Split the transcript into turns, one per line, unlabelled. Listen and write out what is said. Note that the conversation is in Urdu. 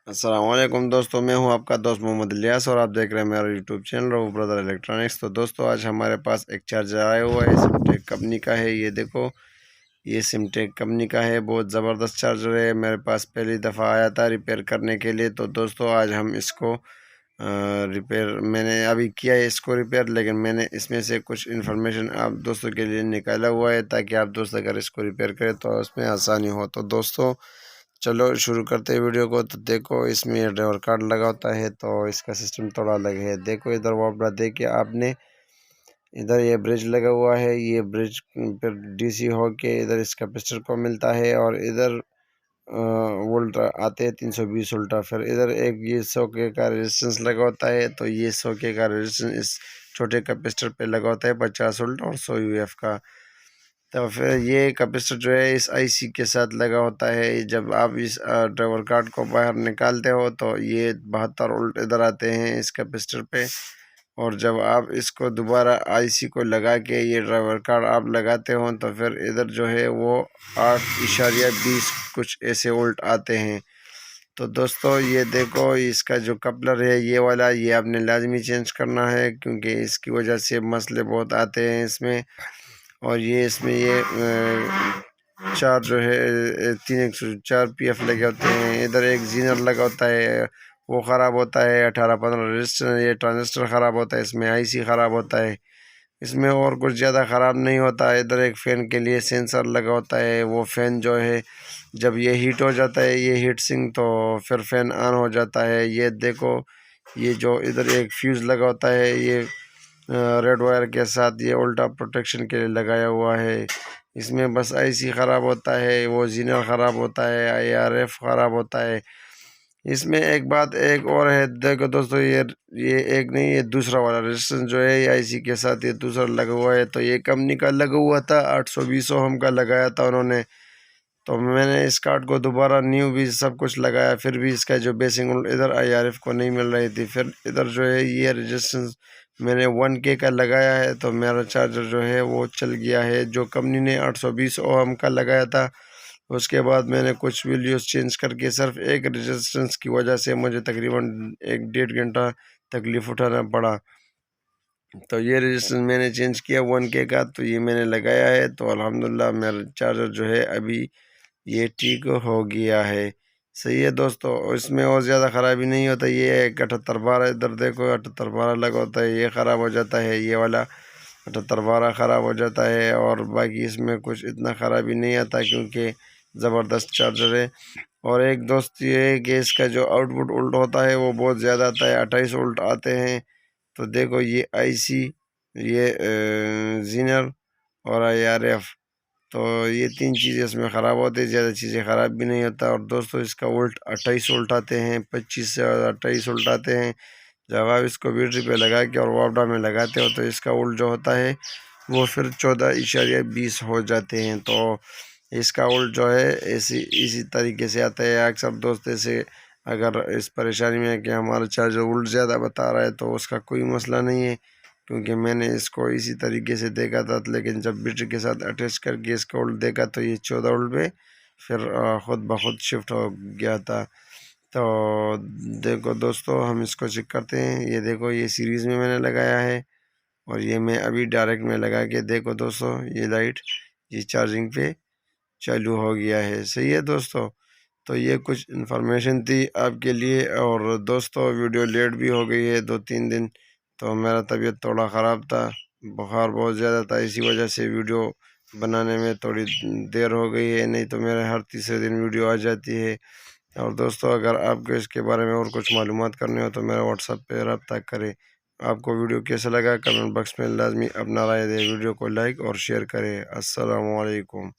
السلام علیکم دوستوں، میں ہوں آپ کا دوست محمد الیاس اور آپ دیکھ رہے ہیں میرا یوٹیوب چینل رو برادر الیکٹرانکس۔ تو دوستوں آج ہمارے پاس ایک چارجر آیا ہوا ہے، سمٹیک کمپنی کا ہے۔ یہ دیکھو، یہ سمٹیک کمپنی کا ہے، بہت زبردست چارجر ہے۔ میرے پاس پہلی دفعہ آیا تھا ریپیئر کرنے کے لیے۔ تو دوستوں آج ہم اس کو ریپیئر میں نے ابھی کیا ہے اس کو ریپیئر، لیکن میں نے اس میں سے کچھ انفارمیشن آپ دوستوں کے لیے نکالا ہوا ہے تاکہ آپ دوست اگر اس کو ریپیئر کریں تو اس میں آسانی ہو۔ تو دوستوں چلو شروع کرتے ہیں ویڈیو کو۔ تو دیکھو اس میں ڈرائیور کارڈ لگا ہوتا ہے، تو اس کا سسٹم تھوڑا الگ ہے۔ دیکھو ادھر واپڈا دیکھے آپ نے، ادھر یہ برج لگا ہوا ہے، یہ برج پھر ڈی سی ہو کے ادھر اس کیپیسٹر کو ملتا ہے، اور ادھر وولٹ آتے ہیں 320 وولٹا۔ پھر ادھر ایک یہ 100 کے کا ریزسٹنس لگا ہوتا ہے، تو یہ 100 کے کا ریزسٹنس اس چھوٹے کیپیسٹر پہ لگا ہوتا ہے 50 وولٹ اور 100 یو ایف کا۔ تو پھر یہ کیپیسٹر جو ہے اس آئی سی کے ساتھ لگا ہوتا ہے۔ جب آپ اس ڈرائیور کارڈ کو باہر نکالتے ہو تو یہ 72 وولٹ ادھر آتے ہیں اس کیپیسٹر پہ، اور جب آپ اس کو دوبارہ آئی سی کو لگا کے یہ ڈرائیور کارڈ آپ لگاتے ہو تو پھر ادھر جو ہے وہ 8.20 کچھ ایسے وولٹ آتے ہیں۔ تو دوستو یہ دیکھو اس کا جو کپلر ہے یہ والا، یہ آپ نے لازمی چینج کرنا ہے، کیونکہ اس کی وجہ سے مسئلے بہت آتے ہیں اس میں۔ اور یہ اس میں یہ چار جو ہے 304 پی ایف لگے ہوتے ہیں۔ ادھر ایک زینر لگا ہوتا ہے، وہ خراب ہوتا ہے 18-15 رجسٹر، یہ ٹرانزسٹر خراب ہوتا ہے، اس میں آئی سی خراب ہوتا ہے، اس میں اور کچھ زیادہ خراب نہیں ہوتا ہے۔ ادھر ایک فین کے لیے سینسر لگا ہوتا ہے، وہ فین جو ہے جب یہ ہیٹ ہو جاتا ہے یہ ہیٹ سنک تو پھر فین آن ہو جاتا ہے۔ یہ دیکھو یہ جو ادھر ایک فیوز لگا ہوتا ہے، یہ ریڈ وائر کے ساتھ یہ الٹا پروٹیکشن کے لیے لگایا ہوا ہے۔ اس میں بس آئی سی خراب ہوتا ہے، وہ زینر خراب ہوتا ہے، آئی آر ایف خراب ہوتا ہے۔ اس میں ایک بات ایک اور ہے، دیکھو دوستو یہ ایک نہیں، یہ دوسرا والا ریزسٹنس جو ہے یہ آئی سی کے ساتھ یہ دوسرا لگا ہوا ہے۔ تو یہ کمپنی کا لگا ہوا تھا، 820 اوہم کا لگایا تھا انہوں نے۔ تو میں نے اس کارڈ کو دوبارہ نیو بھی سب کچھ لگایا، پھر بھی اس کا جو بیسنگ ادھر آئی آر ایف کو نہیں مل رہی تھی۔ پھر ادھر جو ہے یہ ریزسٹنس میں نے 1K کا لگایا ہے، تو میرا چارجر جو ہے وہ چل گیا ہے۔ جو کمپنی نے 820 اوہم کا لگایا تھا، اس کے بعد میں نے کچھ ویلیوز چینج کر کے صرف ایک ریزسٹنس کی وجہ سے مجھے تقریباً 1-1.5 گھنٹہ تکلیف اٹھانا پڑا۔ تو یہ ریزسٹنس میں نے چینج کیا 1K کا، تو یہ میں نے لگایا ہے۔ تو الحمدللہ میرا چارجر جو ہے ابھی یہ ٹھیک ہو گیا ہے۔ صحیح ہے دوستو، اس میں اور زیادہ خرابی نہیں ہوتا۔ یہ 7812 ادھر دیکھو 7812 لگا ہوتا ہے، یہ خراب ہو جاتا ہے، یہ والا 7812 خراب ہو جاتا ہے، اور باقی اس میں کچھ اتنا خرابی نہیں آتا کیونکہ زبردست چارجر ہے۔ اور ایک دوست یہ ہے کہ اس کا جو آؤٹ پٹ وولٹ ہوتا ہے وہ بہت زیادہ آتا ہے، 28 وولٹ آتے ہیں۔ تو دیکھو یہ آئی سی، یہ زینر اور آئی آر ایف، تو یہ 3 چیزیں اس میں خراب ہوتی ہیں، زیادہ چیزیں خراب بھی نہیں ہوتا۔ اور دوستو اس کا وولٹ 28 وولٹ آتے ہیں، 25 سے 28 وولٹ آتے ہیں۔ جب آپ اس کو بیٹری پہ لگا کے اور واپڈا میں لگاتے ہو تو اس کا وولٹ جو ہوتا ہے وہ پھر 14.20 ہو جاتے ہیں۔ تو اس کا وولٹ جو ہے اسی طریقے سے آتا ہے۔ اکثر دوست سے اگر اس پریشانی میں ہے کہ ہمارا چارجر وولٹ زیادہ بتا رہا ہے تو اس کا کوئی مسئلہ نہیں ہے، کیونکہ میں نے اس کو اسی طریقے سے دیکھا تھا، لیکن جب بیٹری کے ساتھ اٹیچ کر کے اس کا وولٹ دیکھا تو یہ 14 وولٹ پہ پھر خود بخود شفٹ ہو گیا تھا۔ تو دیکھو دوستو ہم اس کو چیک کرتے ہیں۔ یہ دیکھو یہ سیریز میں نے لگایا ہے، اور یہ میں ابھی ڈائریکٹ میں لگا کے دیکھو دوستو یہ لائٹ یہ چارجنگ پہ چالو ہو گیا ہے۔ صحیح ہے دوستو، تو یہ کچھ انفارمیشن تھی آپ کے لیے۔ اور دوستو ویڈیو لیٹ بھی ہو گئی ہے 2-3 دن، تو میرا طبیعت تھوڑا خراب تھا، بخار بہت زیادہ تھا، اسی وجہ سے ویڈیو بنانے میں تھوڑی دیر ہو گئی ہے، نہیں تو میرے ہر تیسرے دن ویڈیو آ جاتی ہے۔ اور دوستو اگر آپ کو اس کے بارے میں اور کچھ معلومات کرنے ہو تو میرا واٹس ایپ پہ رابطہ کریں۔ آپ کو ویڈیو کیسا لگا کمنٹ باکس میں لازمی اپنا رائے دیں، ویڈیو کو لائک اور شیئر کریں۔ السلام علیکم۔